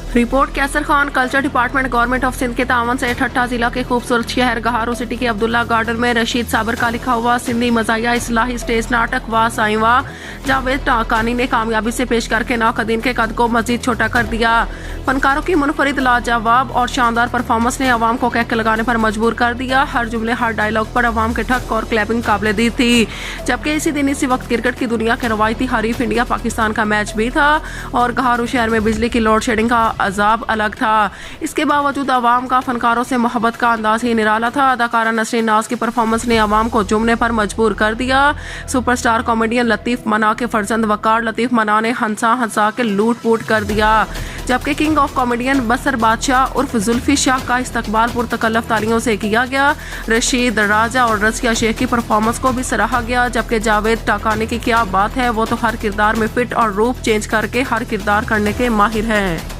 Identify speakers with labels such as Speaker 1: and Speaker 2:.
Speaker 1: Report Kaiser Khan. Culture department government of Sindh के तावन से ठट्टा जिला के खूबसूरत शहर गहारो सिटी के अब्दुल्ला गार्डन में रशीद साबर का लिखा हुआ सिंधी मज़ाहिया इस्लाही स्टेज नाटक वा साईवा जावेद टाकानी ने कामयाबी से पेश करके नौकदीन के कद को मजीद छोटा कर दिया। फनकारों की मुनफरिद लाजवाब और शानदार परफॉर्मेंस ने अवाम को कहके लगाने पर मजबूर कर दिया। हर जुमले हर डायलॉग पर अवाम के ठक और क्लैपिंग काबिल दी थी। जबकि इसी दिन इसी वक्त क्रिकेट की दुनिया के रवायती हरीफ इंडिया पाकिस्तान का मैच भी था और गहारो शहर में बिजली की लोड शेडिंग का अजाब अलग था। इसके बावजूद अवाम का फनकारों से मोहब्बत का अंदाज ही निराला था। अदाकारा नसरीन नाज की परफॉर्मेंस ने अवाम को जुमने पर मजबूर कर दिया। सुपरस्टार कॉमेडियन लतीफ मना के फर्जंद वकार लतीफ मना ने हंसा हंसा के लूट पूट कर दिया। जबकि किंग ऑफ कॉमेडियन बसर बादशाह उर्फ जुल्फी शाह का इस्तकबाल पुरतकल्लफ तालियों से किया गया। रशीद राजा और रज़िया शेख की परफॉर्मेंस को भी सराहा गया। जबकि जावेद टाकानी की क्या बात है, वो तो हर किरदार में फिट और रूप चेंज करके हर किरदार करने के माहिर हैं।